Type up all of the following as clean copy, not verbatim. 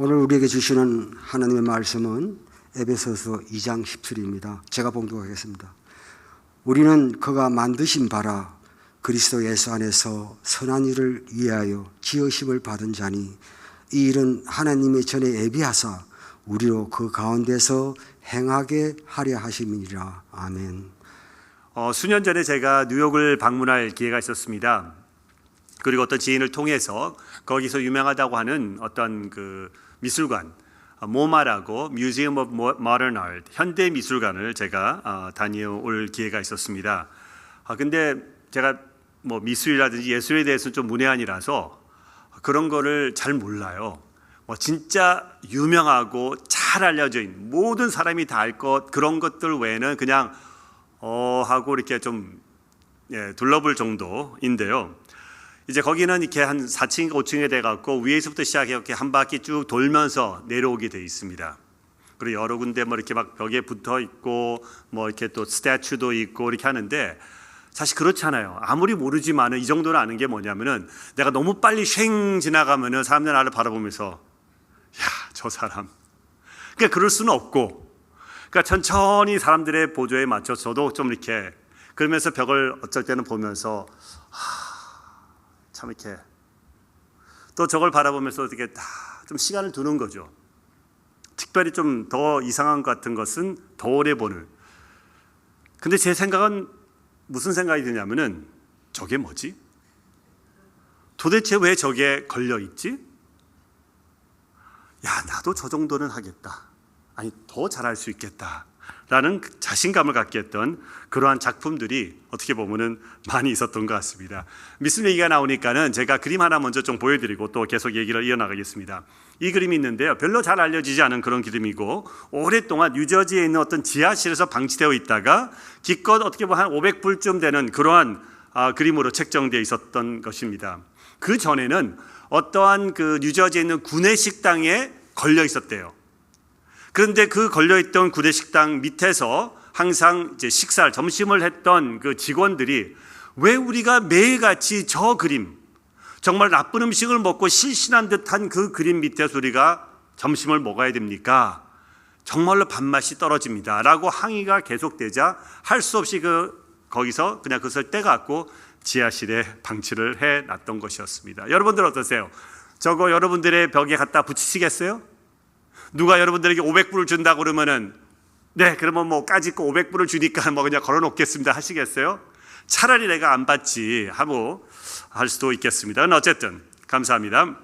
오늘 우리에게 주시는 하나님의 말씀은 에베소서 2장 10절입니다. 제가 봉독하겠습니다. 우리는 그가 만드신 바라 그리스도 예수 안에서 선한 일을 위하여 지으심을 받은 자니 이 일은 하나님의 전에 예비하사 우리로 그 가운데서 행하게 하려 하심이니라. 아멘. 수년 전에 제가 뉴욕을 방문할 기회가 있었습니다. 그리고 어떤 지인을 통해서 거기서 유명하다고 하는 어떤 그 미술관, 모마라고 Museum of Modern Art, 현대 미술관을 제가 다녀올 기회가 있었습니다. 근데 제가 뭐 미술이라든지 예술에 대해서는 좀 문외한이라서 그런 거를 잘 몰라요. 진짜 유명하고 잘 알려져 있는 모든 사람이 다 알 것 그런 것들 외에는 그냥 하고 이렇게 좀 둘러볼 정도인데요. 이제 거기는 이렇게 한 4층인가 5층에 돼 갖고 위에서부터 시작해 이렇게 한 바퀴 쭉 돌면서 내려오게 돼 있습니다. 그리고 여러 군데 뭐 이렇게 막 벽에 붙어 있고 뭐 이렇게 또 스태츄도 있고 이렇게 하는데 사실 그렇잖아요. 아무리 모르지만은 이 정도는 아는 게 뭐냐면은 내가 너무 빨리 쉥 지나가면은 사람들 나를 바라보면서 야, 저 사람. 그러니까 그럴 수는 없고, 그러니까 천천히 사람들의 보조에 맞춰서 저도 좀 이렇게 그러면서 벽을 어쩔 때는 보면서 참 이렇게 또 저걸 바라보면서 어떻게 다 좀 시간을 두는 거죠. 특별히 좀 더 이상한 것 같은 것은 더 오래 보는. 근데 제 생각은 무슨 생각이 드냐면은 저게 뭐지? 도대체 왜 저게 걸려 있지? 야, 나도 저 정도는 하겠다. 아니, 더 잘할 수 있겠다. 라는 자신감을 갖게 했던 그러한 작품들이 어떻게 보면은 많이 있었던 것 같습니다. 미술 얘기가 나오니까는 제가 그림 하나 먼저 좀 보여드리고 또 계속 얘기를 이어나가겠습니다. 이 그림이 있는데요. 별로 잘 알려지지 않은 그런 그림이고 오랫동안 뉴저지에 있는 어떤 지하실에서 방치되어 있다가 기껏 어떻게 보면 한 500불쯤 되는 그러한 그림으로 책정되어 있었던 것입니다. 그 전에는 어떠한 그 뉴저지에 있는 구내식당에 걸려 있었대요. 그런데 그 걸려있던 구내식당 밑에서 항상 이제 식사를, 점심을 했던 그 직원들이 왜 우리가 매일같이 저 그림, 정말 나쁜 음식을 먹고 실신한 듯한 그 그림 밑에서 우리가 점심을 먹어야 됩니까? 정말로 밥맛이 떨어집니다. 라고 항의가 계속되자 할 수 없이 거기서 그냥 그것을 떼갖고 지하실에 방치를 해놨던 것이었습니다. 여러분들 어떠세요? 저거 여러분들의 벽에 갖다 붙이시겠어요? 누가 여러분들에게 500불을 준다 그러면은 네, 그러면 뭐 까짓거 500불을 주니까 뭐 그냥 걸어 놓겠습니다 하시겠어요? 차라리 내가 안 받지 하고 할 수도 있겠습니다. 어쨌든 감사합니다.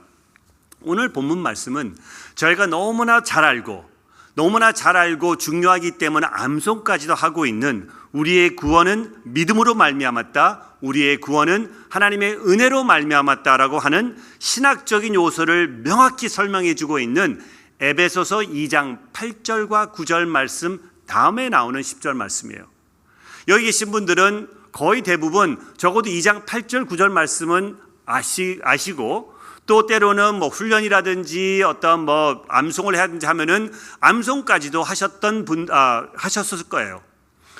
오늘 본문 말씀은 저희가 너무나 잘 알고 중요하기 때문에 암송까지도 하고 있는 우리의 구원은 믿음으로 말미암았다. 우리의 구원은 하나님의 은혜로 말미암았다라고 하는 신학적인 요소를 명확히 설명해 주고 있는 에베소서 2장 8절과 9절 말씀 다음에 나오는 10절 말씀이에요. 여기 계신 분들은 거의 대부분 적어도 2장 8절 9절 말씀은 아시고 또 때로는 뭐 훈련이라든지 어떤 뭐 암송을 해야 하든지 하면은 암송까지도 하셨을 거예요.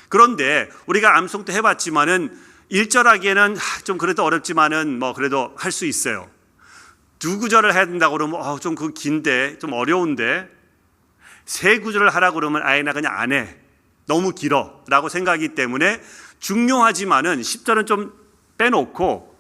그런데 우리가 암송 때 해봤지만은 1절하기에는 좀 그래도 어렵지만은 뭐 그래도 할 수 있어요. 두 구절을 해야 된다고 그러면 좀 그 긴데 좀 어려운데 세 구절을 하라고 그러면 아예 나 그냥 안 해. 너무 길어 라고 생각하기 때문에 중요하지만은 10절은 좀 빼놓고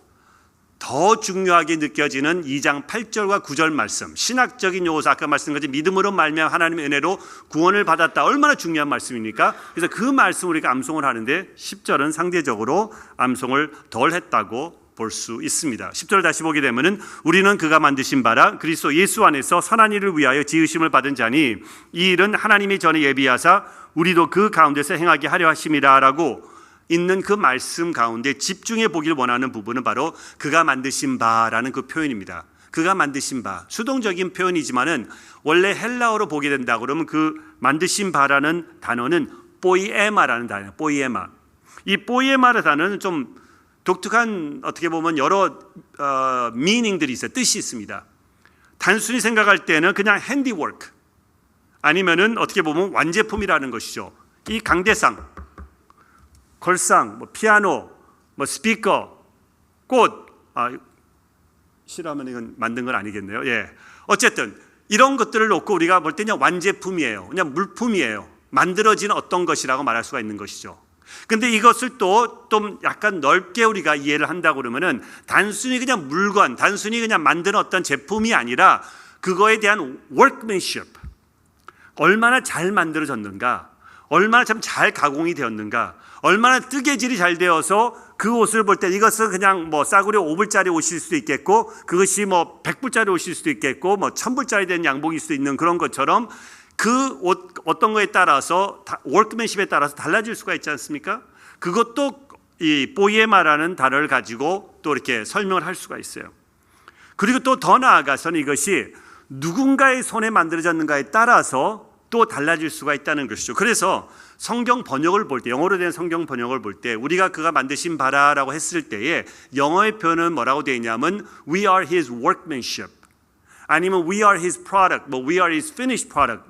더 중요하게 느껴지는 2장 8절과 9절 말씀, 신학적인 요소, 아까 말씀드린 것처럼 믿음으로 말미암아 하나님의 은혜로 구원을 받았다. 얼마나 중요한 말씀입니까? 그래서 그 말씀 우리가 암송을 하는데 10절은 상대적으로 암송을 덜 했다고 볼 수 있습니다. 10절 다시 보게 되면은 우리는 그가 만드신 바라 그리스도 예수 안에서 선한 일을 위하여 지으심을 받은 자니 이 일은 하나님이 전에 예비하사 우리도 그 가운데서 행하게 하려 하심이라라고 있는 그 말씀 가운데 집중해 보기를 원하는 부분은 바로 그가 만드신 바라는 그 표현입니다. 그가 만드신 바, 수동적인 표현이지만은 원래 헬라어로 보게 된다 그러면 그 만드신 바라는 단어는 포이에마라는 단어예요. 포이에마. 이 포이에마라는 단어는 좀 독특한 어떻게 보면 여러 미닝들이 있어요. 뜻이 있습니다. 단순히 생각할 때는 그냥 핸디워크 아니면은 어떻게 보면 완제품이라는 것이죠. 이 강대상, 걸상, 뭐 피아노, 뭐 스피커, 꽃, 싫어하면 이건 만든 건 아니겠네요. 예. 어쨌든 이런 것들을 놓고 우리가 볼 때 그냥 완제품이에요. 그냥 물품이에요. 만들어진 어떤 것이라고 말할 수가 있는 것이죠. 근데 이것을 또 좀 약간 넓게 우리가 이해를 한다고 그러면은 단순히 그냥 물건, 단순히 그냥 만드는 어떤 제품이 아니라 그거에 대한 workmanship, 얼마나 잘 만들어졌는가, 얼마나 참 잘 가공이 되었는가, 얼마나 뜨개질이 잘 되어서 그 옷을 볼 때 이것은 그냥 뭐 싸구려 5불짜리 옷일 수도 있겠고, 그것이 뭐 100불짜리 옷일 수도 있겠고, 뭐 1000불짜리 된 양복일 수도 있는 그런 것처럼 그 옷 어떤 거에 따라서 워크맨십에 따라서 달라질 수가 있지 않습니까? 그것도 이 포이에마라는 단어를 가지고 또 이렇게 설명을 할 수가 있어요. 그리고 또 더 나아가서는 이것이 누군가의 손에 만들어졌는가에 따라서 또 달라질 수가 있다는 것이죠. 그래서 성경 번역을 볼 때, 영어로 된 성경 번역을 볼 때 우리가 그가 만드신 바라라고 했을 때에 영어의 표현은 뭐라고 되어 있냐면 We are his workmanship, 아니면 We are his product, 뭐 We are his finished product,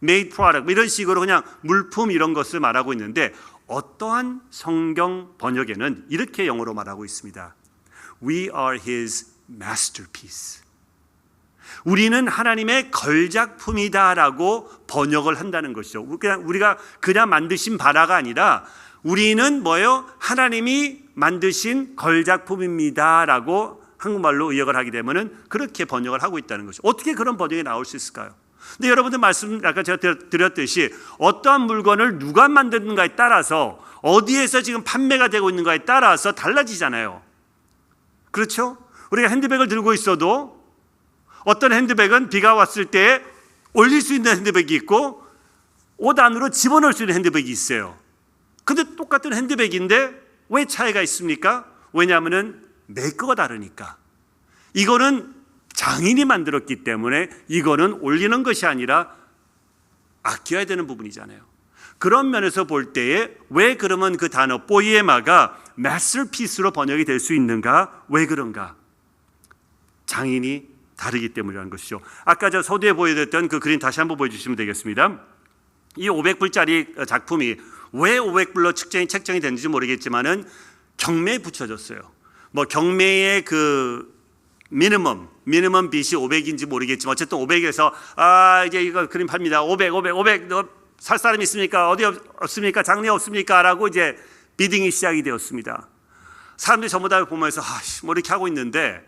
made product, 뭐 이런 식으로 그냥 물품 이런 것을 말하고 있는데, 어떠한 성경 번역에는 이렇게 영어로 말하고 있습니다. We are his masterpiece. 우리는 하나님의 걸작품이다라고 번역을 한다는 것이죠. 우리가 그냥 만드신 바라가 아니라 우리는 뭐예요? 하나님이 만드신 걸작품입니다라고 한국말로 의역을 하게 되면은 그렇게 번역을 하고 있다는 것이죠. 어떻게 그런 번역이 나올 수 있을까요? 근데 여러분들 말씀 아까 제가 드렸듯이 어떠한 물건을 누가 만드는가에 따라서, 어디에서 지금 판매가 되고 있는가에 따라서 달라지잖아요. 그렇죠? 우리가 핸드백을 들고 있어도 어떤 핸드백은 비가 왔을 때 올릴 수 있는 핸드백이 있고 옷 안으로 집어넣을 수 있는 핸드백이 있어요. 근데 똑같은 핸드백인데 왜 차이가 있습니까? 왜냐하면 메이커가 다르니까. 이거는 장인이 만들었기 때문에 이거는 올리는 것이 아니라 아껴야 되는 부분이잖아요. 그런 면에서 볼 때에 왜 그러면 그 단어 포이에마가 마스터피스로 번역이 될 수 있는가? 왜 그런가? 장인이 다르기 때문이라는 것이죠. 아까 저 서두에 보여드렸던 그 그림 다시 한번 보여주시면 되겠습니다. 이 500불짜리 작품이 왜 500불로 책정이 됐는지 모르겠지만은 경매에 붙여졌어요. 뭐 경매의 그 미니멈 빚이 500인지 모르겠지만 어쨌든 500에서 이제 이거 그림 팝니다. 500 너 살 사람 있습니까? 어디 없습니까? 장래 없습니까? 라고 이제 비딩이 시작이 되었습니다. 사람들이 전부 다 보면서 뭐 이렇게 하고 있는데,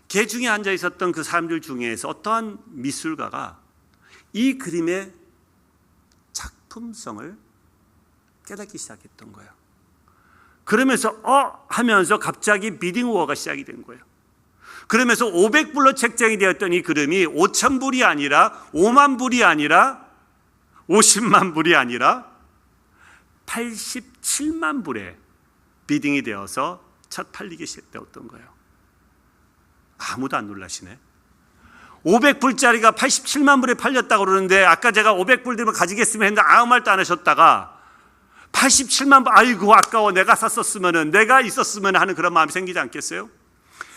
개 중에 앉아 있었던 그 사람들 중에서 어떠한 미술가가 이 그림의 작품성을 깨닫기 시작했던 거예요. 그러면서 하면서 갑자기 비딩 워가 시작이 된 거예요. 그러면서 500불로 책정이 되었던 이 그림이 5,000불이 아니라 5만 불이 아니라 50만 불이 아니라 87만 불에 비딩이 되어서 첫 팔리기 시작되었던 거예요. 아무도 안 놀라시네. 500불짜리가 87만 불에 팔렸다고 그러는데, 아까 제가 500불 들면 가지겠으면 했는데 아무 말도 안 하셨다가 87만 불, 아이고 아까워, 내가 샀었으면은, 내가 있었으면 하는 그런 마음이 생기지 않겠어요?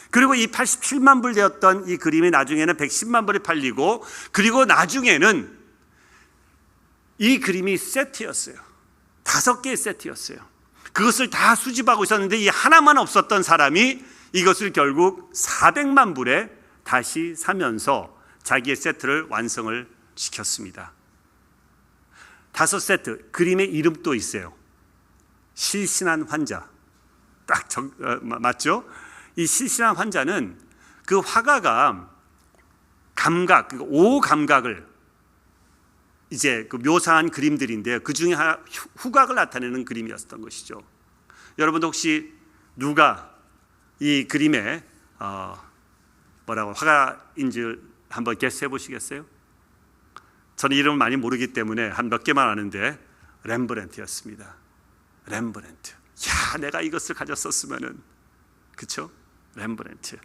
그리고 이 87만 불 되었던 이 그림이 나중에는 110만 불에 팔리고, 그리고 나중에는 이 그림이 세트였어요. 5개의 세트였어요. 그것을 다 수집하고 있었는데 이 하나만 없었던 사람이 이것을 결국 400만 불에 다시 사면서 자기의 세트를 완성을 시켰습니다. 5세트, 그림의 이름도 있어요. 실신한 환자. 딱 맞죠? 이 실신한 환자는 그 화가가 감각, 그 오감각을 이제 그 묘사한 그림들인데요. 그 중에 하나 후각을 나타내는 그림이었던 것이죠. 여러분도 혹시 누가 이 그림의 화가인지 한번 게스해 보시겠어요? 저는 이름을 많이 모르기 때문에 한 몇 개만 아는데 렘브란트였습니다. 렘브란트. 야, 내가 이것을 가졌었으면은, 그렇죠? 렘브란트.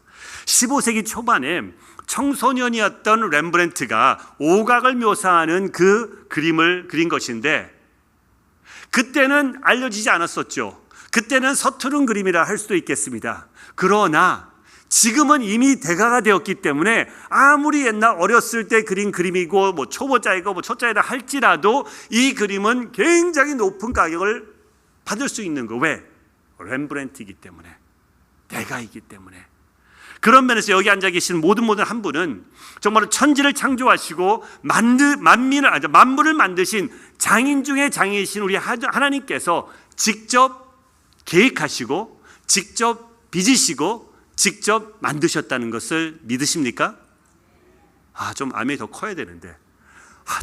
15세기 초반에 청소년이었던 렘브란트가 오각을 묘사하는 그 그림을 그린 것인데, 그때는 알려지지 않았었죠. 그때는 서투른 그림이라 할 수도 있겠습니다. 그러나 지금은 이미 대가가 되었기 때문에 아무리 옛날 어렸을 때 그린 그림이고 뭐 초보자이고 뭐 초짜이다 할지라도 이 그림은 굉장히 높은 가격을 받을 수 있는 거. 왜? 렘브란트이기 때문에, 대가이기 때문에. 그런 면에서 여기 앉아 계신 모든 한 분은 정말로 천지를 창조하시고 만물을 만드신 장인 중에 장인이신 우리 하나님께서 직접 계획하시고 직접 빚으시고 직접 만드셨다는 것을 믿으십니까? 좀 아멘이 더 커야 되는데.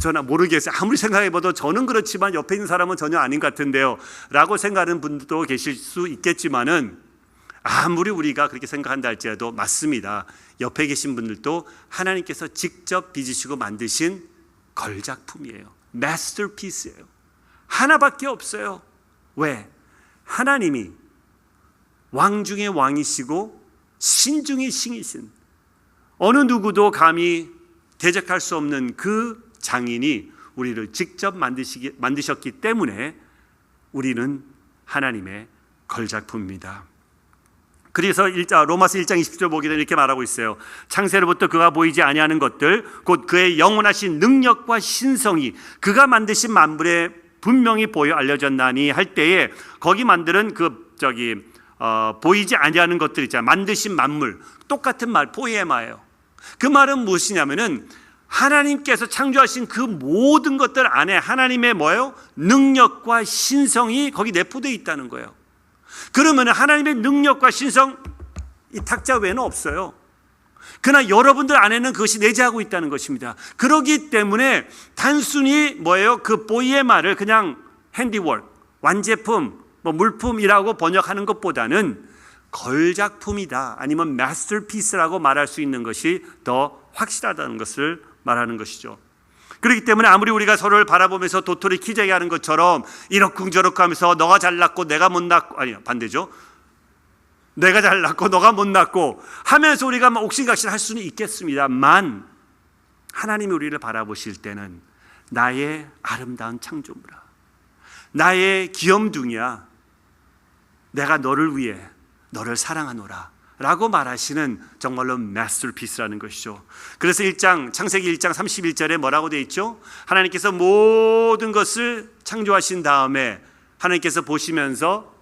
저는 모르겠어요. 아무리 생각해봐도 저는 그렇지만 옆에 있는 사람은 전혀 아닌 것 같은데요 라고 생각하는 분들도 계실 수 있겠지만은, 아무리 우리가 그렇게 생각한다 할지라도 맞습니다. 옆에 계신 분들도 하나님께서 직접 빚으시고 만드신 걸작품이에요. 마스터피스예요. 하나밖에 없어요. 왜? 하나님이 왕 중의 왕이시고 신 중의 신이신, 어느 누구도 감히 대적할 수 없는 그 장인이 우리를 직접 만드셨기 때문에 우리는 하나님의 걸작품입니다. 그래서 로마서 1장 20절 보게 되면 이렇게 말하고 있어요. 창세로부터 그가 보이지 아니하는 것들 곧 그의 영원하신 능력과 신성이 그가 만드신 만물에 분명히 보여 알려졌나니 할 때에, 거기 만드는 보이지 아니하는 것들 있잖아요. 만드신 만물, 똑같은 말 포이에마예요. 그 말은 무엇이냐면은 하나님께서 창조하신 그 모든 것들 안에 하나님의 능력과 신성이 거기 내포되어 있다는 거예요. 그러면 하나님의 능력과 신성, 이 탁자 외에는 없어요. 그러나 여러분들 안에는 그것이 내재하고 있다는 것입니다. 그렇기 때문에 단순히 그 보이에마를 그냥 핸디워크, 완제품, 물품이라고 번역하는 것보다는 걸작품이다, 아니면 마스터피스라고 말할 수 있는 것이 더 확실하다는 것을 말하는 것이죠. 그렇기 때문에 아무리 우리가 서로를 바라보면서 도토리 키재기 하는 것처럼 이러쿵저러쿵 하면서 너가 잘났고 내가 못났고, 아니 반대죠, 내가 잘났고 너가 못났고 하면서 우리가 옥신각신 할 수는 있겠습니다만, 하나님이 우리를 바라보실 때는 나의 아름다운 창조물아, 나의 귀염둥이야, 내가 너를 위해 너를 사랑하노라 라고 말하시는 정말로 마스터피스라는 것이죠. 그래서 창세기 1장 31절에 뭐라고 되어 있죠? 하나님께서 모든 것을 창조하신 다음에 하나님께서 보시면서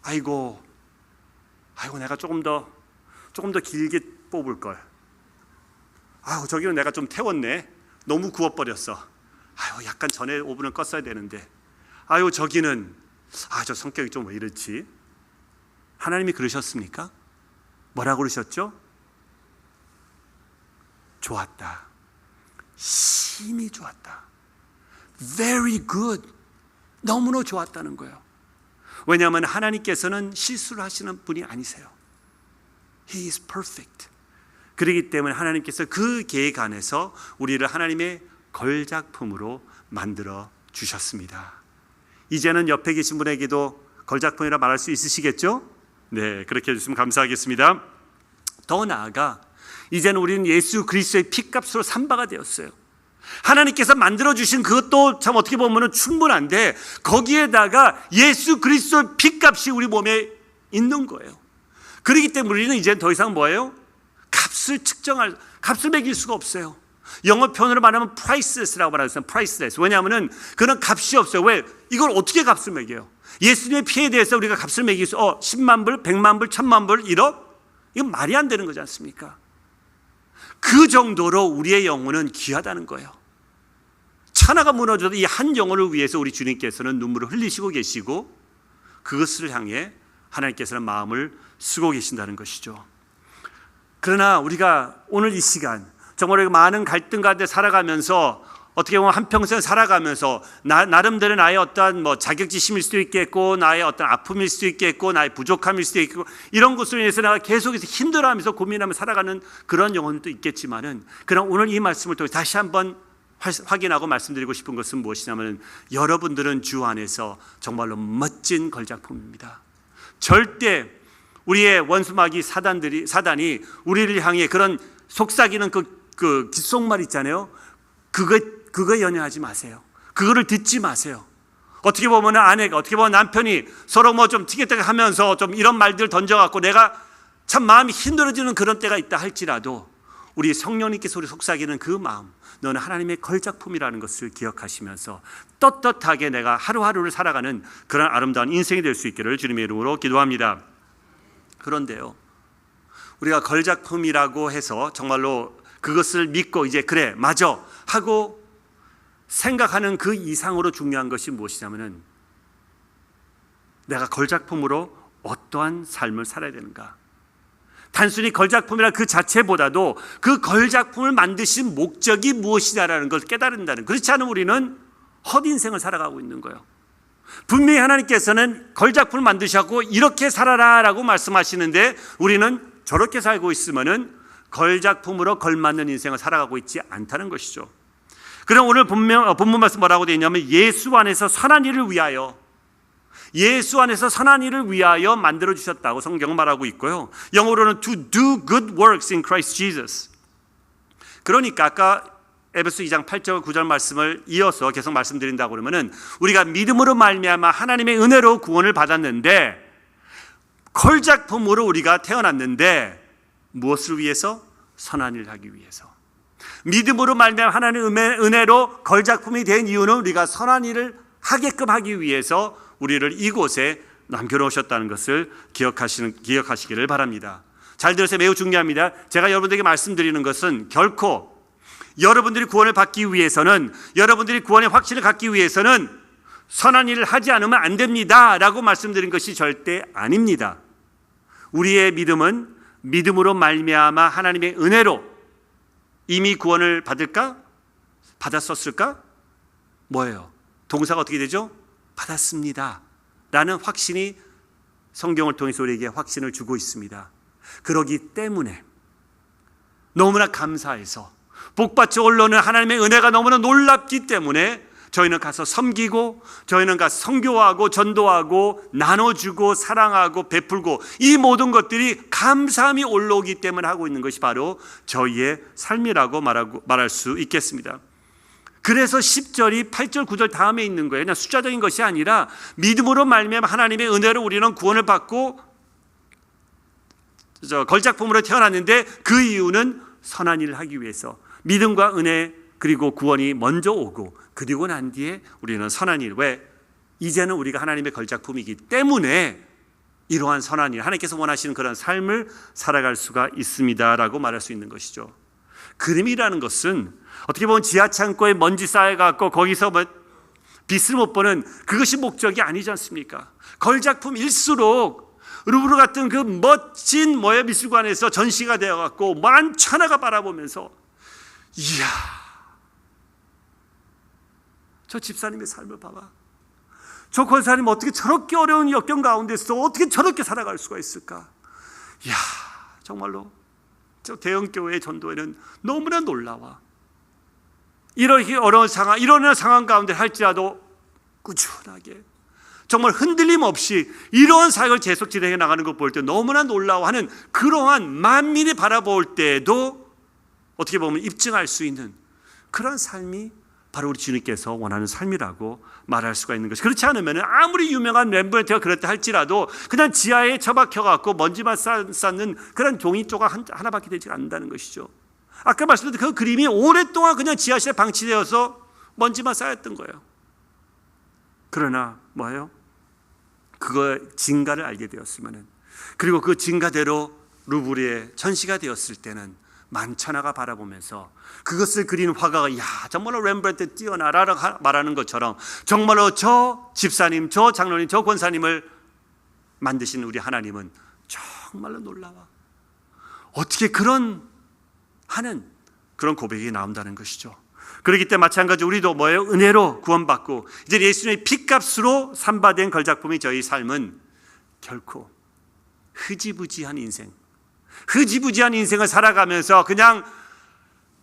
아이고 내가 조금 더 길게 뽑을 걸. 저기는 내가 좀 태웠네. 너무 구워버렸어. 약간 전에 오븐을 껐어야 되는데. 저기는 저 성격이 좀 왜 이렇지? 하나님이 그러셨습니까? 뭐라고 그러셨죠? 좋았다. 심히 좋았다. Very good. 너무나 좋았다는 거예요. 왜냐하면 하나님께서는 실수를 하시는 분이 아니세요. He is perfect. 그렇기 때문에 하나님께서 그 계획 안에서 우리를 하나님의 걸작품으로 만들어 주셨습니다. 이제는 옆에 계신 분에게도 걸작품이라 말할 수 있으시겠죠? 네, 그렇게 해주시면 감사하겠습니다. 더 나아가 이제는 우리는 예수 그리스도의 피값으로 산 바가 되었어요. 하나님께서 만들어주신 그것도 참 어떻게 보면 충분한데, 거기에다가 예수 그리스도의 피값이 우리 몸에 있는 거예요. 그렇기 때문에 우리는 이제 더 이상 값을 매길 수가 없어요. 영어 표현으로 말하면 priceless라고 말하잖아요. priceless. 왜냐하면 그런 값이 없어요. 왜? 이걸 어떻게 값을 매겨요? 예수님의 피에 대해서 우리가 값을 매길 수, 10만 불, 100만 불, 1000만 불, 1억? 이건 말이 안 되는 거지 않습니까? 그 정도로 우리의 영혼은 귀하다는 거예요. 천하가 무너져도 이 한 영혼을 위해서 우리 주님께서는 눈물을 흘리시고 계시고, 그것을 향해 하나님께서는 마음을 쓰고 계신다는 것이죠. 그러나 우리가 오늘 이 시간 정말 많은 갈등 가운데 살아가면서, 어떻게 보면 한평생 살아가면서 나름대로 나의 어떠한 자격지심일 수도 있겠고, 나의 어떤 아픔일 수도 있겠고, 나의 부족함일 수도 있고, 이런 것으로 인해서 내가 계속해서 힘들어하면서 고민하며 살아가는 그런 영혼도 있겠지만은, 그러나 오늘 이 말씀을 통해 다시 한번 확인하고 말씀드리고 싶은 것은 무엇이냐면, 여러분들은 주 안에서 정말로 멋진 걸작품입니다. 절대 우리의 원수마귀 사단이 우리를 향해 그런 속삭이는 그 귓속말 있잖아요. 그거 연연하지 마세요. 그거를 듣지 마세요. 어떻게 보면 아내가, 어떻게 보면 남편이 서로 좀 티격태격 하면서 좀 이런 말들 던져갖고 내가 참 마음이 힘들어지는 그런 때가 있다 할지라도, 우리 성령님께서 우리 속삭이는 그 마음, 너는 하나님의 걸작품이라는 것을 기억하시면서 떳떳하게 내가 하루하루를 살아가는 그런 아름다운 인생이 될 수 있기를 주님의 이름으로 기도합니다. 그런데요, 우리가 걸작품이라고 해서 정말로 그것을 믿고 이제 그래 맞아 하고 생각하는 그 이상으로 중요한 것이 무엇이냐면은 내가 걸작품으로 어떠한 삶을 살아야 되는가. 단순히 걸작품이라 그 자체보다도 그 걸작품을 만드신 목적이 무엇이냐라는 걸 깨달은다는, 그렇지 않으면 우리는 헛인생을 살아가고 있는 거예요. 분명히 하나님께서는 걸작품을 만드셨고 이렇게 살아라라고 말씀하시는데 우리는 저렇게 살고 있으면은 걸작품으로 걸맞는 인생을 살아가고 있지 않다는 것이죠. 그럼 오늘 본문 말씀 뭐라고 되어 있냐면 예수 안에서 선한 일을 위하여, 예수 안에서 선한 일을 위하여 만들어 주셨다고 성경은 말하고 있고요. 영어로는 to do good works in Christ Jesus. 그러니까 아까 에베소 2장 8절 9절 말씀을 이어서 계속 말씀드린다고 그러면은 우리가 믿음으로 말미암아 하나님의 은혜로 구원을 받았는데 걸작품으로 우리가 태어났는데 무엇을 위해서? 선한 일을 하기 위해서. 믿음으로 말미암아 하나님의 은혜로 걸작품이 된 이유는 우리가 선한 일을 하게끔 하기 위해서 우리를 이곳에 남겨놓으셨다는 것을 기억하시기를 바랍니다. 잘 들으세요. 매우 중요합니다. 제가 여러분들에게 말씀드리는 것은 결코 여러분들이 구원을 받기 위해서는, 여러분들이 구원의 확신을 갖기 위해서는 선한 일을 하지 않으면 안 됩니다 라고 말씀드린 것이 절대 아닙니다. 우리의 믿음은 믿음으로 말미암아 하나님의 은혜로 이미 구원을 받을까? 받았었을까? 뭐예요? 동사가 어떻게 되죠? 받았습니다 라는 확신이 성경을 통해서 우리에게 확신을 주고 있습니다. 그러기 때문에 너무나 감사해서 복받쳐 올라오는 하나님의 은혜가 너무나 놀랍기 때문에 저희는 가서 섬기고, 저희는 가서 선교하고 전도하고 나눠주고 사랑하고 베풀고, 이 모든 것들이 감사함이 올라오기 때문에 하고 있는 것이 바로 저희의 삶이라고 말할 수 있겠습니다. 그래서 10절이 8절 9절 다음에 있는 거예요. 그냥 숫자적인 것이 아니라 믿음으로 말미암아 하나님의 은혜로 우리는 구원을 받고 걸작품으로 태어났는데 그 이유는 선한 일을 하기 위해서, 믿음과 은혜 그리고 구원이 먼저 오고 그리고 난 뒤에 우리는 선한 일. 왜? 이제는 우리가 하나님의 걸작품이기 때문에 이러한 선한 일, 하나님께서 원하시는 그런 삶을 살아갈 수가 있습니다라고 말할 수 있는 것이죠. 그림이라는 것은 어떻게 보면 지하창고에 먼지 쌓여갖고 거기서 빛을 못 보는 그것이 목적이 아니지 않습니까? 걸작품일수록 루브르 같은 그 멋진 미술관에서 전시가 되어갖고 만천하가 바라보면서 이야, 저 집사님의 삶을 봐봐. 저 권사님 어떻게 저렇게 어려운 역경 가운데서 어떻게 저렇게 살아갈 수가 있을까? 이야, 정말로 저 대형교회의 전도에는 너무나 놀라워. 이렇게 어려운 상황, 이런 상황 가운데 할지라도 꾸준하게 정말 흔들림 없이 이런 사역을 계속 진행해 나가는 것 볼 때 너무나 놀라워하는 그러한 만민이 바라볼 때에도 어떻게 보면 입증할 수 있는 그런 삶이 바로 우리 주님께서 원하는 삶이라고 말할 수가 있는 것이, 그렇지 않으면 아무리 유명한 렘브란트가 그랬다 할지라도 그냥 지하에 처박혀갖고 먼지만 쌓는 그런 종이 조각 하나밖에 되지 않는다는 것이죠. 아까 말씀드린 그 그림이 오랫동안 그냥 지하실에 방치되어서 먼지만 쌓였던 거예요. 그러나 뭐예요? 그거의 진가를 알게 되었으면은, 그리고 그 진가대로 루브르에 전시가 되었을 때는 만천하가 바라보면서 그것을 그린 화가가 야, 정말로 렘브란트 뛰어나라라고 말하는 것처럼 정말로 저 집사님, 저 장로님, 저 권사님을 만드신 우리 하나님은 정말로 놀라워. 어떻게 그런 하는 그런 고백이 나온다는 것이죠. 그렇기 때문에 마찬가지로 우리도 뭐예요? 은혜로 구원받고 이제 예수님의 피값으로 삼바된 걸작품이 저희 삶은 결코 흐지부지한 인생, 흐지부지한 인생을 살아가면서 그냥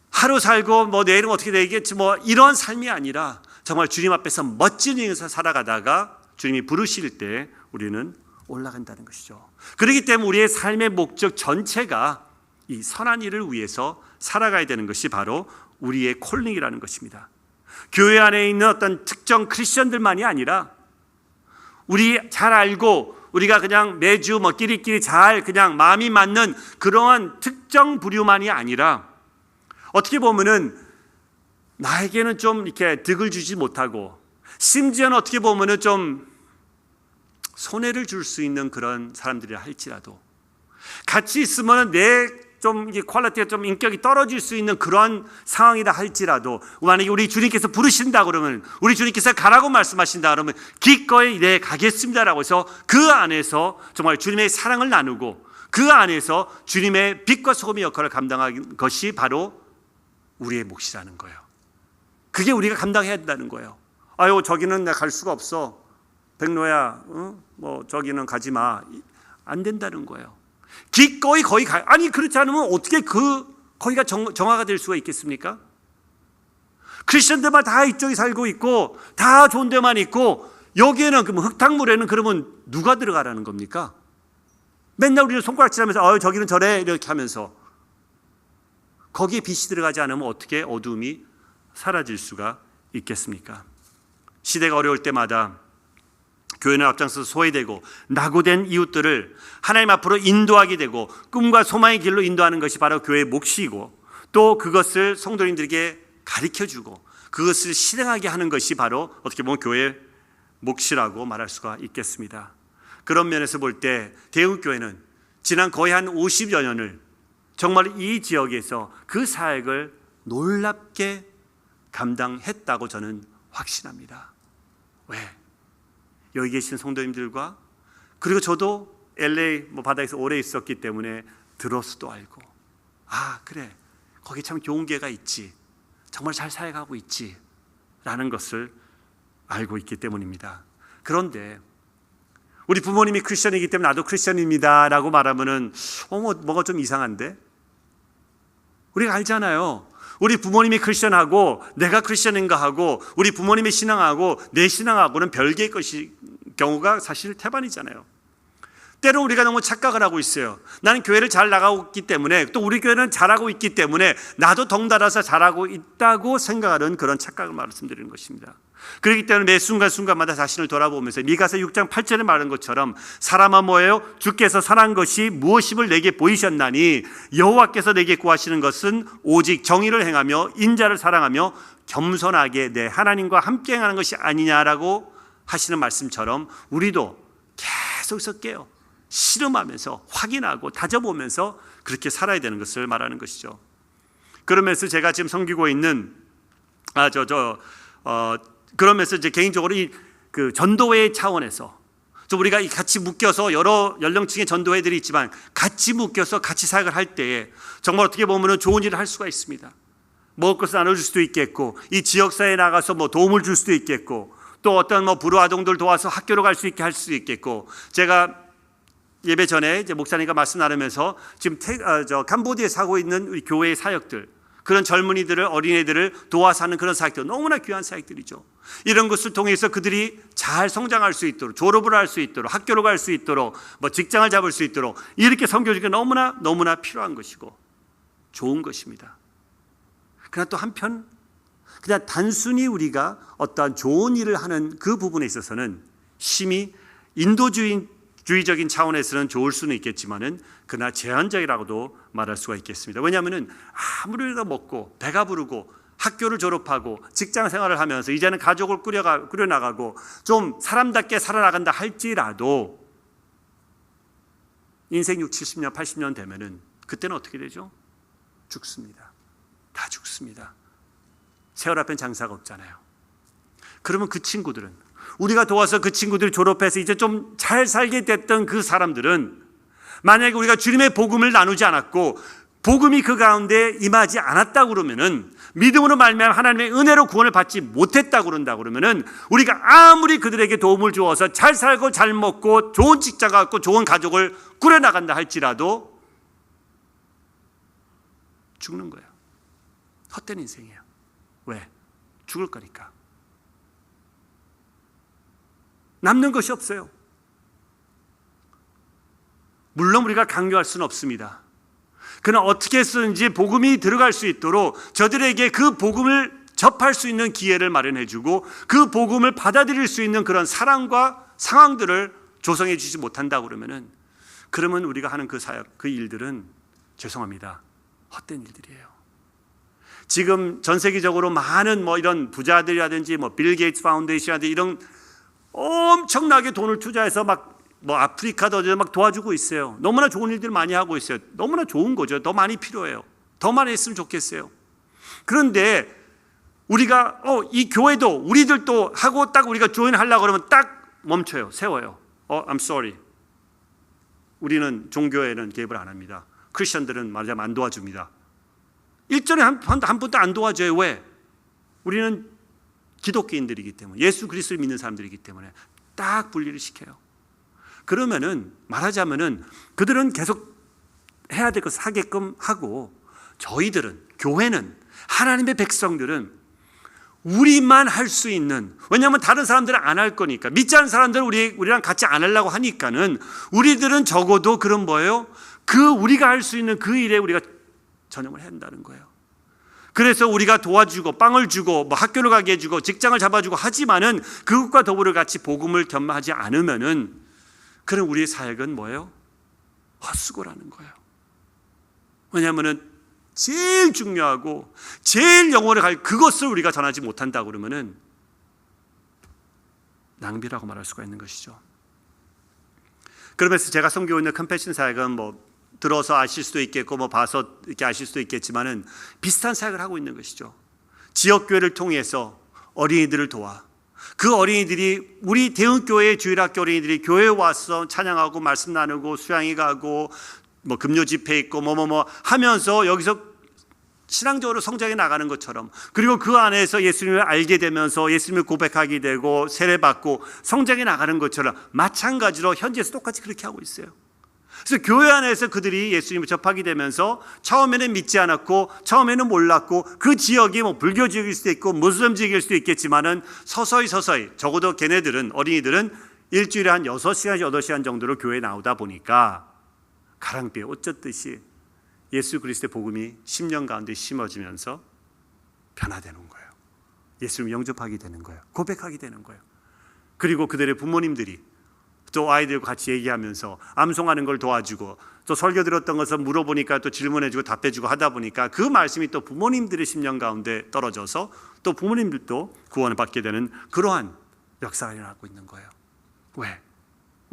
하루 살고 내일은 어떻게 되겠지 이런 삶이 아니라 정말 주님 앞에서 멋진 인생을 살아가다가 주님이 부르실 때 우리는 올라간다는 것이죠. 그렇기 때문에 우리의 삶의 목적 전체가 이 선한 일을 위해서 살아가야 되는 것이 바로 우리의 콜링이라는 것입니다. 교회 안에 있는 어떤 특정 크리스천들만이 아니라 우리 잘 알고 우리가 그냥 매주 끼리끼리 잘 그냥 마음이 맞는 그러한 특정 부류만이 아니라 어떻게 보면은 나에게는 좀 이렇게 득을 주지 못하고 심지어는 어떻게 보면은 좀 손해를 줄 수 있는 그런 사람들이라 할지라도 같이 있으면 좀 이게 퀄리티가 좀 인격이 떨어질 수 있는 그러한 상황이다 할지라도 만약에 우리 주님께서 부르신다 그러면 우리 주님께서 가라고 말씀하신다 그러면 기꺼이 네 가겠습니다라고 해서 그 안에서 정말 주님의 사랑을 나누고 그 안에서 주님의 빛과 소금의 역할을 감당하는 것이 바로 우리의 몫이라는 거예요. 그게 우리가 감당해야 된다는 거예요. 아유 저기는 내가 갈 수가 없어. 백로야 뭐 저기는 가지 마. 안 된다는 거예요. 기꺼이 거기 가. 아니 그렇지 않으면 어떻게 거기가 정화가 될 수가 있겠습니까? 크리스천들만 다 이쪽에 살고 있고 다 좋은 데만 있고 여기에는 그럼 흙탕물에는 그러면 누가 들어가라는 겁니까? 맨날 우리는 손가락질하면서 저기는 저래 이렇게 하면서 거기에 빛이 들어가지 않으면 어떻게 어두움이 사라질 수가 있겠습니까? 시대가 어려울 때마다 교회는 앞장서서 소외되고 낙오된 이웃들을 하나님 앞으로 인도하게 되고 꿈과 소망의 길로 인도하는 것이 바로 교회의 몫이고 또 그것을 성도님들에게 가르쳐주고 그것을 실행하게 하는 것이 바로 어떻게 보면 교회의 몫이라고 말할 수가 있겠습니다. 그런 면에서 볼 때 대흥교회는 지난 거의 한 50여 년을 정말 이 지역에서 그 사역을 놀랍게 감당했다고 저는 확신합니다. 왜? 여기 계신 성도님들과 그리고 저도 LA 바다에서 오래 있었기 때문에 들어서도 알고 그래 거기 참 좋은 교회가 있지 정말 잘 사역하고 있지 라는 것을 알고 있기 때문입니다. 그런데 우리 부모님이 크리스천이기 때문에 나도 크리스천입니다 라고 말하면은 뭐가 좀 이상한데 우리가 알잖아요. 우리 부모님이 크리스천하고 내가 크리스천인가 하고 우리 부모님의 신앙하고 내 신앙하고는 별개의 경우가 사실 태반이잖아요. 때로 우리가 너무 착각을 하고 있어요. 나는 교회를 잘 나가고 있기 때문에 또 우리 교회는 잘하고 있기 때문에 나도 덩달아서 잘하고 있다고 생각하는 그런 착각을 말씀드리는 것입니다. 그렇기 때문에 매 순간순간마다 자신을 돌아보면서 미가서 6장 8절에 말한 것처럼 사람아 뭐예요? 주께서 선한 것이 무엇임을 내게 보이셨나니 여호와께서 내게 구하시는 것은 오직 정의를 행하며 인자를 사랑하며 겸손하게 내 하나님과 함께 행하는 것이 아니냐라고 하시는 말씀처럼 우리도 계속 섞여요. 실험하면서 확인하고 다져보면서 그렇게 살아야 되는 것을 말하는 것이죠. 그러면서 제가 지금 섬기고 있는 그러면서 이제 개인적으로 그 전도회 차원에서 우리가 같이 묶여서 여러 연령층의 전도회들이 있지만 같이 묶여서 같이 사역을 할 때에 정말 어떻게 보면 좋은 일을 할 수가 있습니다. 먹을 것을 나눠줄 수도 있겠고 이 지역사회에 나가서 도움을 줄 수도 있겠고 또 어떤 불우아동들 도와서 학교로 갈 수 있게 할 수도 있겠고 제가 예배 전에 이제 목사님과 말씀 나누면서 지금 캄보디아에 사고 있는 우리 교회의 사역들 그런 젊은이들을 어린애들을 도와서 하는 그런 사역들 너무나 귀한 사역들이죠. 이런 것을 통해서 그들이 잘 성장할 수 있도록 졸업을 할 수 있도록 학교로 갈 수 있도록 직장을 잡을 수 있도록 이렇게 섬겨주기가 너무나 필요한 것이고 좋은 것입니다. 그러나 또 한편 그냥 단순히 우리가 어떠한 좋은 일을 하는 그 부분에 있어서는 심히 인도주의적인 차원에서는 좋을 수는 있겠지만은 그러나 제한적이라고도 말할 수가 있겠습니다. 왜냐하면은 아무리 우리가 먹고 배가 부르고 학교를 졸업하고 직장 생활을 하면서 이제는 가족을 꾸려나가고 좀 사람답게 살아나간다 할지라도 인생 60, 70년, 80년 되면은 그때는 어떻게 되죠? 죽습니다. 다 죽습니다. 세월 앞엔 장사가 없잖아요. 그러면 그 친구들은 우리가 도와서 그 친구들이 졸업해서 이제 좀 잘 살게 됐던 그 사람들은 만약에 우리가 주님의 복음을 나누지 않았고 복음이 그 가운데 임하지 않았다고 그러면은 믿음으로 말미암아 하나님의 은혜로 구원을 받지 못했다고 그런다고 그러면은 우리가 아무리 그들에게 도움을 주어서 잘 살고 잘 먹고 좋은 직장 갖고 좋은 가족을 꾸려나간다 할지라도 죽는 거예요. 헛된 인생이에요. 왜? 죽을 거니까. 남는 것이 없어요. 물론 우리가 강요할 수는 없습니다. 그러나 어떻게 해서든지 복음이 들어갈 수 있도록 저들에게 그 복음을 접할 수 있는 기회를 마련해 주고 그 복음을 받아들일 수 있는 그런 사랑과 상황들을 조성해 주지 못한다고 그러면 우리가 하는 그 사역, 그 일들은 죄송합니다. 헛된 일들이에요. 지금 전 세계적으로 많은 이런 부자들이라든지 빌 게이츠 파운데이션이라든지 이런 엄청나게 돈을 투자해서 뭐 아프리카도 어디 막 도와주고 있어요. 너무나 좋은 일들 많이 하고 있어요. 너무나 좋은 거죠. 더 많이 필요해요. 더 많이 했으면 좋겠어요. 그런데 우리가 이 교회도 우리들도 하고 딱 우리가 조인하려고 그러면 딱 멈춰요. 세워요. I'm sorry. 우리는 종교에는 개입을 안 합니다. 크리스천들은 말하자면 안 도와줍니다. 일전에 한 번도 안 도와줘요. 왜? 우리는 기독교인들이기 때문에, 예수 그리스도를 믿는 사람들이기 때문에 딱 분리를 시켜요. 그러면은 말하자면은 그들은 계속 해야 될 것을 하게끔 하고, 저희들은, 교회는, 하나님의 백성들은 우리만 할 수 있는, 왜냐하면 다른 사람들은 안 할 거니까, 믿지 않는 사람들은 우리랑 같이 안 하려고 하니까는 우리들은 적어도 그런 뭐예요? 우리가 할 수 있는 그 일에 우리가 전념을 해야 한다는 거예요. 그래서 우리가 도와주고 빵을 주고 뭐 학교를 가게 해주고 직장을 잡아주고 하지만은 그것과 더불어 같이 복음을 겸하지 않으면은 그런 우리의 사역은 뭐예요? 헛수고라는 거예요. 왜냐하면은 제일 중요하고 제일 영혼을 갈 그것을 우리가 전하지 못한다 그러면은 낭비라고 말할 수가 있는 것이죠. 그러면서 제가 섬기고 있는 컴패션 사역은 뭐 들어서 아실 수도 있겠고 뭐 봐서 이렇게 아실 수도 있겠지만은 비슷한 사역을 하고 있는 것이죠. 지역교회를 통해서 어린이들을 도와, 그 어린이들이 우리 대흥교회 주일학교 어린이들이 교회에 와서 찬양하고 말씀 나누고 수양회 가고 뭐 금요 집회 있고 뭐 하면서 여기서 신앙적으로 성장해 나가는 것처럼, 그리고 그 안에서 예수님을 알게 되면서 예수님을 고백하게 되고 세례받고 성장해 나가는 것처럼 마찬가지로 현지에서 똑같이 그렇게 하고 있어요. 그래서 교회 안에서 그들이 예수님을 접하게 되면서 처음에는 믿지 않았고 처음에는 몰랐고 그 지역이 뭐 불교 지역일 수도 있고 무슬림 지역일 수도 있겠지만은 서서히 적어도 걔네들은, 어린이들은 일주일에 한 6시간 8시간 정도로 교회에 나오다 보니까 가랑비에 옷 젖듯이 예수 그리스도의 복음이 10년 가운데 심어지면서 변화되는 거예요. 예수님을 영접하게 되는 거예요. 고백하게 되는 거예요. 그리고 그들의 부모님들이 또 아이들과 같이 얘기하면서 암송하는 걸 도와주고, 또 설교 들었던 것을 물어보니까 또 질문해주고 답해주고 하다 보니까 그 말씀이 또 부모님들의 심령 가운데 떨어져서 또 부모님들도 구원을 받게 되는 그러한 역사가 일어나고 있는 거예요.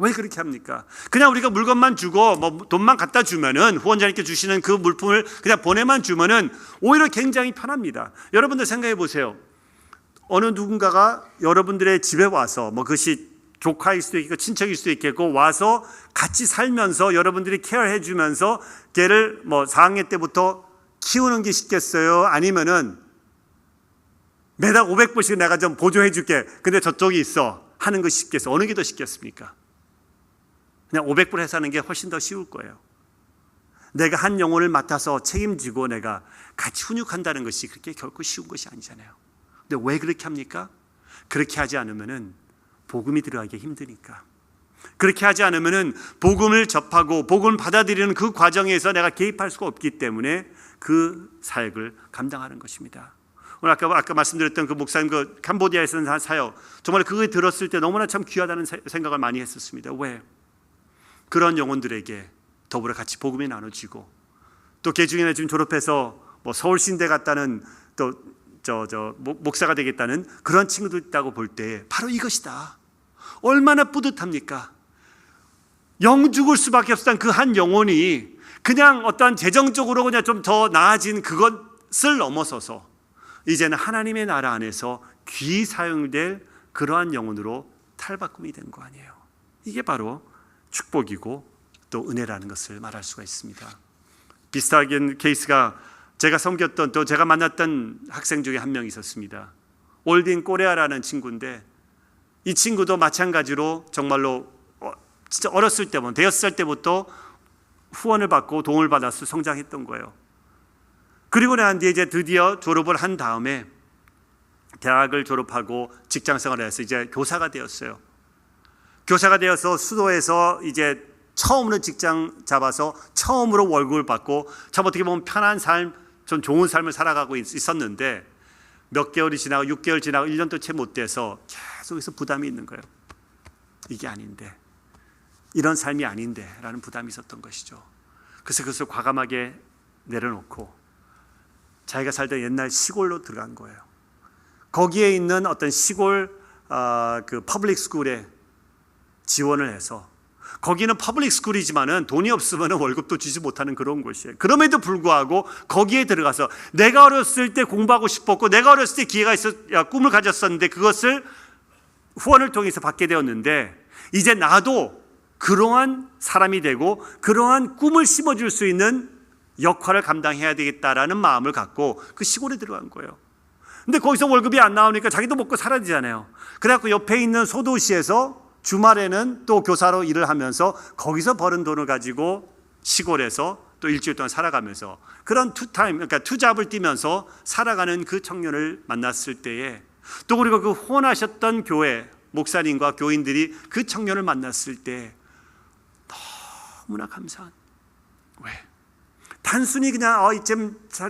왜 그렇게 합니까? 그냥 우리가 물건만 주고 뭐 돈만 갖다 주면은, 후원자님께 주시는 그 물품을 그냥 보내만 주면은 오히려 굉장히 편합니다. 여러분들 생각해 보세요. 어느 누군가가 여러분들의 집에 와서, 뭐 그것이 조카일 수도 있고 친척일 수도 있겠고, 와서 같이 살면서 여러분들이 케어해 주면서 걔를 뭐 4학년 때부터 키우는 게 쉽겠어요? 아니면은 매달 500불씩 내가 좀 보조해 줄게, 근데 저쪽이 있어 하는 것이 쉽겠어요? 어느 게 더 쉽겠습니까? 그냥 500불 해서 하는 게 훨씬 더 쉬울 거예요. 내가 한 영혼을 맡아서 책임지고 내가 같이 훈육한다는 것이 그렇게 결코 쉬운 것이 아니잖아요. 근데 왜 그렇게 합니까? 그렇게 하지 않으면은 복음이 들어가기 힘드니까. 그렇게 하지 않으면은 복음을 접하고 복음을 받아들이는 그 과정에서 내가 개입할 수가 없기 때문에 그 사역을 감당하는 것입니다. 오늘 아까 말씀드렸던 그 목사님, 그 캄보디아에서 한 사역, 정말 그거 들었을 때 너무나 참 귀하다는 생각을 많이 했었습니다. 왜? 그런 영혼들에게 더불어 같이 복음이 나눠지고, 또 걔 중에는 지금 졸업해서 뭐 서울신대 갔다는, 또 목사가 되겠다는 그런 친구들 있다고 볼 때 바로 이것이다. 얼마나 뿌듯합니까? 영 죽을 수밖에 없었던 그 한 영혼이 그냥 어떠한 재정적으로 그냥 좀 더 나아진 그것을 넘어서서 이제는 하나님의 나라 안에서 귀히 사용될 그러한 영혼으로 탈바꿈이 된 거 아니에요. 이게 바로 축복이고 또 은혜라는 것을 말할 수가 있습니다. 비슷하게 케이스가 제가 섬겼던, 또 제가 만났던 학생 중에 한 명 있었습니다. 올딘 꼬레아라는 친구인데, 이 친구도 마찬가지로 정말로 진짜 어렸을 때부터, 대여섯 살 때부터 후원을 받고 도움을 받아서 성장했던 거예요. 그리고 난 뒤에 이제 드디어 졸업을 한 다음에 대학을 졸업하고 직장 생활을 해서 이제 교사가 되었어요. 교사가 되어서 수도에서 이제 처음으로 직장 잡아서 처음으로 월급을 받고 참 어떻게 보면 편한 삶, 좀 좋은 삶을 살아가고 있었는데, 몇 개월이 지나고 6개월 지나고 1년도 채 못 돼서 계속해서 부담이 있는 거예요. 이게 아닌데, 이런 삶이 아닌데 라는 부담이 있었던 것이죠. 그래서 그것을 과감하게 내려놓고 자기가 살던 옛날 시골로 들어간 거예요. 거기에 있는 어떤 시골 그 퍼블릭 스쿨에 지원을 해서 거기는 퍼블릭 스쿨이지만은 돈이 없으면 월급도 주지 못하는 그런 곳이에요. 그럼에도 불구하고 거기에 들어가서 내가 어렸을 때 공부하고 싶었고 내가 어렸을 때 기회가 꿈을 가졌었는데 그것을 후원을 통해서 받게 되었는데 이제 나도 그러한 사람이 되고 그러한 꿈을 심어줄 수 있는 역할을 감당해야 되겠다라는 마음을 갖고 그 시골에 들어간 거예요. 근데 거기서 월급이 안 나오니까 자기도 먹고 살아야 되잖아요. 그래갖고 옆에 있는 소도시에서 주말에는 또 교사로 일을 하면서 거기서 버는 돈을 가지고 시골에서 또 일주일 동안 살아가면서 그런 그러니까 투잡을 뛰면서 살아가는 그 청년을 만났을 때에 또 그리고 그 후원하셨던 교회 목사님과 교인들이 그 청년을 만났을 때 너무나 감사한. 왜? 단순히 그냥 이제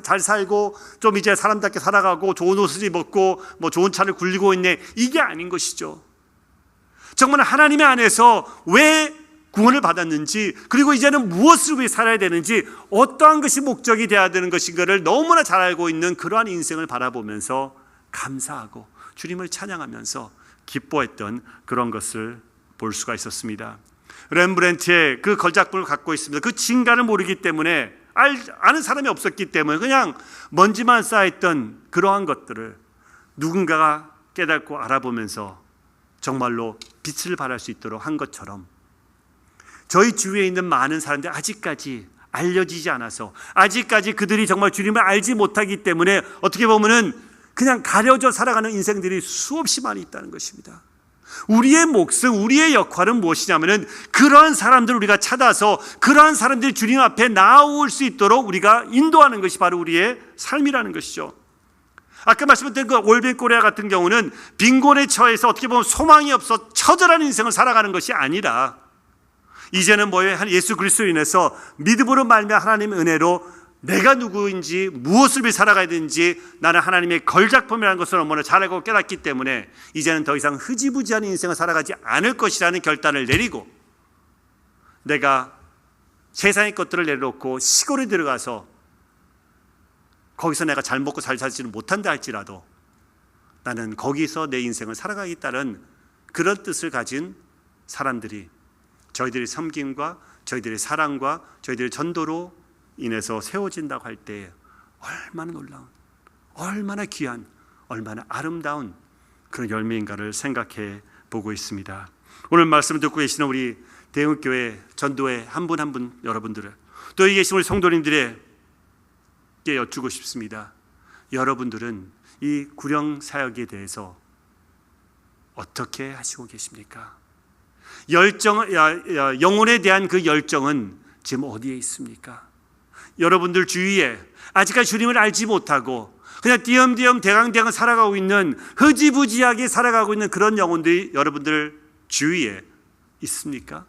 잘 살고 좀 이제 사람답게 살아가고 좋은 옷을 입었고 뭐 좋은 차를 굴리고 있네, 이게 아닌 것이죠. 정말 하나님의 안에서 왜 구원을 받았는지, 그리고 이제는 무엇을 위해 살아야 되는지, 어떠한 것이 목적이 되어야 되는 것인가를 너무나 잘 알고 있는 그러한 인생을 바라보면서 감사하고 주님을 찬양하면서 기뻐했던 그런 것을 볼 수가 있었습니다. 렘브란트의 그 걸작품을 갖고 있습니다. 그 진가를 모르기 때문에 아는 사람이 없었기 때문에 그냥 먼지만 쌓였던 그러한 것들을 누군가가 깨닫고 알아보면서 정말로 빛을 발할 수 있도록 한 것처럼 저희 주위에 있는 많은 사람들이 아직까지 알려지지 않아서, 아직까지 그들이 정말 주님을 알지 못하기 때문에 어떻게 보면은 그냥 가려져 살아가는 인생들이 수없이 많이 있다는 것입니다. 우리의 몫은, 우리의 역할은 무엇이냐면은 그러한 사람들을 우리가 찾아서 그러한 사람들이 주님 앞에 나아올 수 있도록 우리가 인도하는 것이 바로 우리의 삶이라는 것이죠. 아까 말씀드린 그 올빈 코리아 같은 경우는 빈곤에 처해서 어떻게 보면 소망이 없어 처절한 인생을 살아가는 것이 아니라 이제는 뭐예요? 예수 그리스도로 인해서 믿음으로 말미암아 하나님의 은혜로 내가 누구인지 무엇을 위해 살아가야 되는지 나는 하나님의 걸작품이라는 것을 너무나 잘 알고 깨닫기 때문에 이제는 더 이상 흐지부지한 인생을 살아가지 않을 것이라는 결단을 내리고 내가 세상의 것들을 내려놓고 시골에 들어가서 거기서 내가 잘 먹고 잘 살지는 못한다 할지라도 나는 거기서 내 인생을 살아가겠다는 그런 뜻을 가진 사람들이 저희들의 섬김과 저희들의 사랑과 저희들의 전도로 인해서 세워진다고 할 때 얼마나 놀라운, 얼마나 귀한, 얼마나 아름다운 그런 열매인가를 생각해 보고 있습니다. 오늘 말씀을 듣고 계시는 우리 대흥교회 전도회 한 분 한 분 여러분들을, 또 여기 계신 우리 성도님들에게 여쭈고 싶습니다. 여러분들은 이 구령 사역에 대해서 어떻게 하시고 계십니까? 영혼에 대한 그 열정은 지금 어디에 있습니까? 여러분들 주위에 아직까지 주님을 알지 못하고 그냥 띄엄띄엄 대강대강 살아가고 있는, 흐지부지하게 살아가고 있는 그런 영혼들이 여러분들 주위에 있습니까?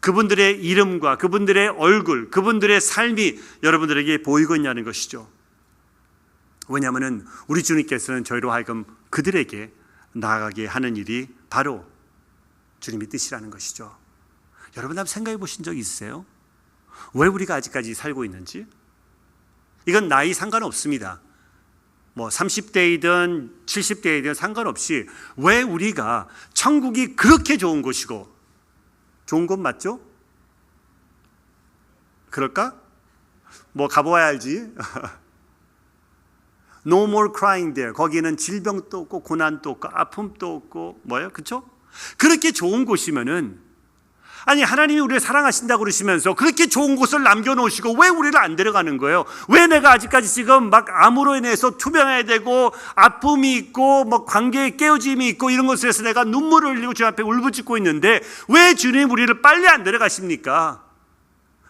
그분들의 이름과 그분들의 얼굴, 그분들의 삶이 여러분들에게 보이고 있냐는 것이죠. 왜냐하면 우리 주님께서는 저희로 하여금 그들에게 나아가게 하는 일이 바로 주님의 뜻이라는 것이죠. 여러분 한번 생각해 보신 적 있으세요? 왜 우리가 아직까지 살고 있는지? 이건 나이 상관없습니다. 뭐 30대이든 70대이든 상관없이 왜 우리가 천국이 그렇게 좋은 곳이고, 좋은 곳 맞죠? 그럴까? 뭐 가봐야 알지. No more crying there. 거기는 질병도 없고 고난도 없고 아픔도 없고 뭐예요? 그렇죠? 그렇게 좋은 곳이면은, 아니 하나님이 우리를 사랑하신다고 그러시면서 그렇게 좋은 곳을 남겨놓으시고 왜 우리를 안 데려가는 거예요? 왜 내가 아직까지 지금 막 암으로 인해서 투병해야 되고 아픔이 있고 뭐 관계의 깨어짐이 있고 이런 것에 대해서 내가 눈물을 흘리고 주님 앞에 울부짖고 있는데 왜 주님 우리를 빨리 안 데려가십니까?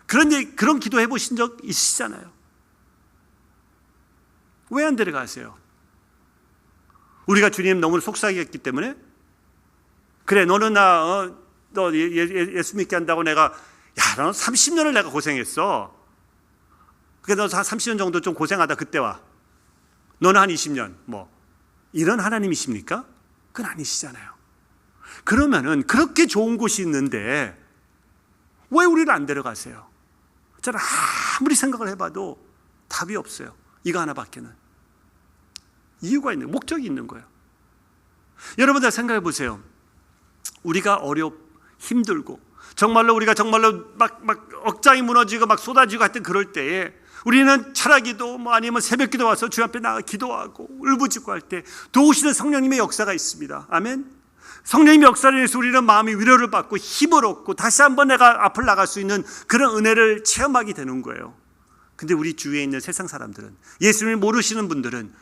그런 기도 해보신 적 있으시잖아요. 왜 안 데려가세요? 우리가 주님 너무 속삭였기 때문에? 그래 너는 너 예수 믿게 한다고 내가, 너 30년을 내가 고생했어. 그래서 너 한 30년 정도 좀 고생하다 그때 와. 너는 한 20년. 뭐 이런 하나님이십니까? 그건 아니시잖아요. 그러면은 그렇게 좋은 곳이 있는데 왜 우리를 안 데려가세요? 저는 아무리 생각을 해봐도 답이 없어요. 이거 하나밖에는. 이유가 있는, 목적이 있는 거예요. 여러분들 생각해 보세요. 우리가 힘들고 정말로 우리가 정말로 막 억장이 무너지고 막 쏟아지고 하여튼 그럴 때에 우리는 철학기도 아니면 새벽기도 와서 주 앞에 나가 기도하고 울부짖고 할 때 도우시는 성령님의 역사가 있습니다. 아멘. 성령님의 역사를 인해서 우리는 마음이 위로를 받고 힘을 얻고 다시 한번 내가 앞을 나갈 수 있는 그런 은혜를 체험하게 되는 거예요. 근데 우리 주위에 있는 세상 사람들은, 예수님을 모르시는 분들은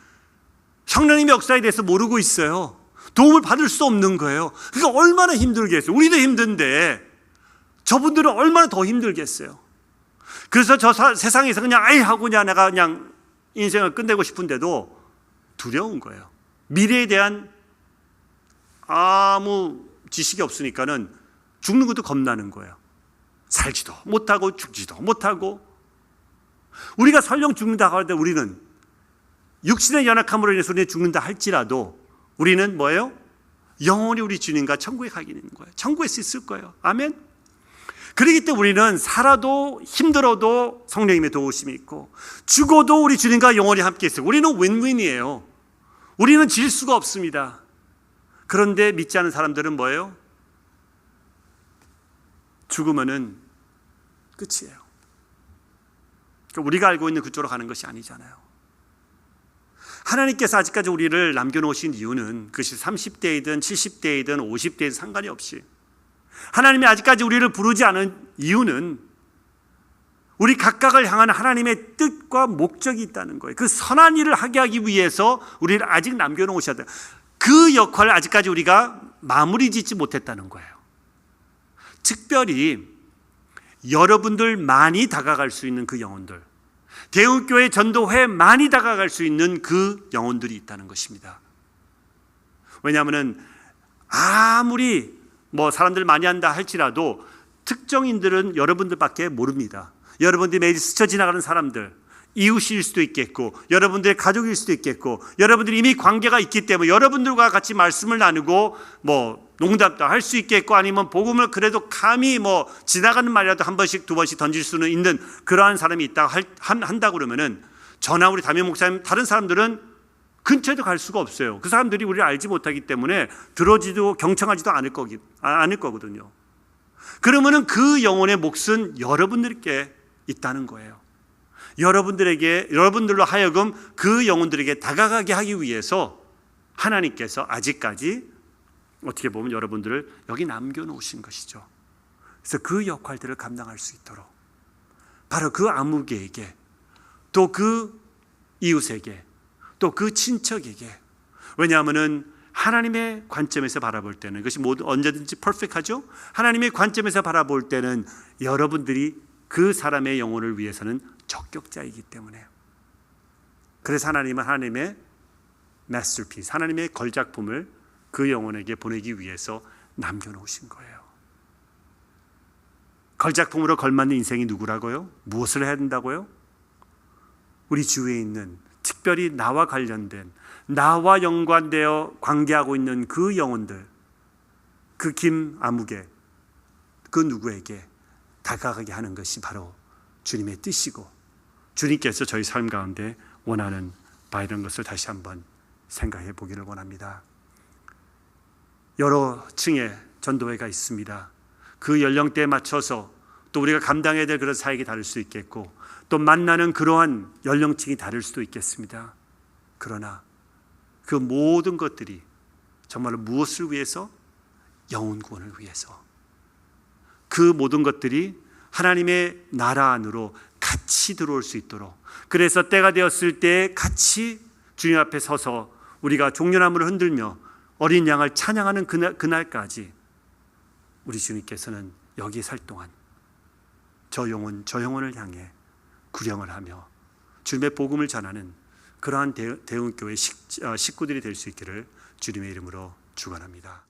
성령님의 역사에 대해서 모르고 있어요. 도움을 받을 수 없는 거예요. 그러니까 얼마나 힘들겠어요. 우리도 힘든데 저분들은 얼마나 더 힘들겠어요. 그래서 저 세상에서 그냥 아이 하고 내가 그냥 인생을 끝내고 싶은데도 두려운 거예요. 미래에 대한 아무 지식이 없으니까는 죽는 것도 겁나는 거예요. 살지도 못하고 죽지도 못하고. 우리가 설령 죽는다고 할 때 우리는 육신의 연약함으로 인해서 우리는 죽는다 할지라도 우리는 뭐예요? 영원히 우리 주님과 천국에 가게 되는 거예요. 천국에서 있을 거예요. 아멘. 그렇기 때문에 우리는 살아도 힘들어도 성령님의 도우심이 있고 죽어도 우리 주님과 영원히 함께 있어요. 우리는 윈윈이에요. 우리는 질 수가 없습니다. 그런데 믿지 않은 사람들은 뭐예요? 죽으면은 끝이에요. 그러니까 우리가 알고 있는 그쪽으로 가는 것이 아니잖아요. 하나님께서 아직까지 우리를 남겨놓으신 이유는 그것이 30대이든 70대이든 50대이든 상관이 없이 하나님이 아직까지 우리를 부르지 않은 이유는 우리 각각을 향한 하나님의 뜻과 목적이 있다는 거예요. 그 선한 일을 하게 하기 위해서 우리를 아직 남겨놓으셨다. 그 역할을 아직까지 우리가 마무리 짓지 못했다는 거예요. 특별히 여러분들 많이 다가갈 수 있는 그 영혼들, 대웅교회 전도회에 많이 다가갈 수 있는 그 영혼들이 있다는 것입니다. 왜냐하면 아무리 사람들 많이 한다 할지라도 특정인들은 여러분들밖에 모릅니다. 여러분들이 매일 스쳐 지나가는 사람들, 이웃일 수도 있겠고 여러분들의 가족일 수도 있겠고 여러분들이 이미 관계가 있기 때문에 여러분들과 같이 말씀을 나누고 농담도 할 수 있겠고 아니면 복음을 그래도 감히 지나가는 말이라도 한 번씩 두 번씩 던질 수는 있는 그러한 사람이 있다 한다 그러면은 저나 우리 담임 목사님 다른 사람들은 근처에도 갈 수가 없어요. 그 사람들이 우리를 알지 못하기 때문에 들어지도 경청하지도 않을 거거든요. 그러면은 그 영혼의 몫은 여러분들께 있다는 거예요. 여러분들로 하여금 그 영혼들에게 다가가게 하기 위해서 하나님께서 아직까지 어떻게 보면 여러분들을 여기 남겨놓으신 것이죠. 그래서 그 역할들을 감당할 수 있도록 바로 그 아무개에게 또 그 이웃에게 또 그 친척에게, 왜냐하면 하나님의 관점에서 바라볼 때는 그것이 모두 언제든지 퍼펙트하죠. 하나님의 관점에서 바라볼 때는 여러분들이 그 사람의 영혼을 위해서는 적격자이기 때문에, 그래서 하나님은 하나님의 마스터피스, 하나님의 걸작품을 그 영혼에게 보내기 위해서 남겨놓으신 거예요. 걸작품으로 걸맞는 인생이 누구라고요? 무엇을 해야 된다고요? 우리 주위에 있는 특별히 나와 관련된, 나와 연관되어 관계하고 있는 그 영혼들, 그 김아무개, 그 누구에게 다가가게 하는 것이 바로 주님의 뜻이고 주님께서 저희 삶 가운데 원하는 바 이런 것을 다시 한번 생각해 보기를 원합니다. 여러 층의 전도회가 있습니다. 그 연령대에 맞춰서 또 우리가 감당해야 될 그런 사역이 다를 수 있겠고 또 만나는 그러한 연령층이 다를 수도 있겠습니다. 그러나 그 모든 것들이 정말로 무엇을 위해서? 영혼 구원을 위해서. 그 모든 것들이 하나님의 나라 안으로 같이 들어올 수 있도록, 그래서 때가 되었을 때 같이 주님 앞에 서서 우리가 종려나무를 흔들며 어린 양을 찬양하는 그날까지 우리 주님께서는 여기에 살 동안 저 영혼을 향해 구령을 하며 주님의 복음을 전하는 그러한 대웅교회 식구들이 될 수 있기를 주님의 이름으로 축원합니다.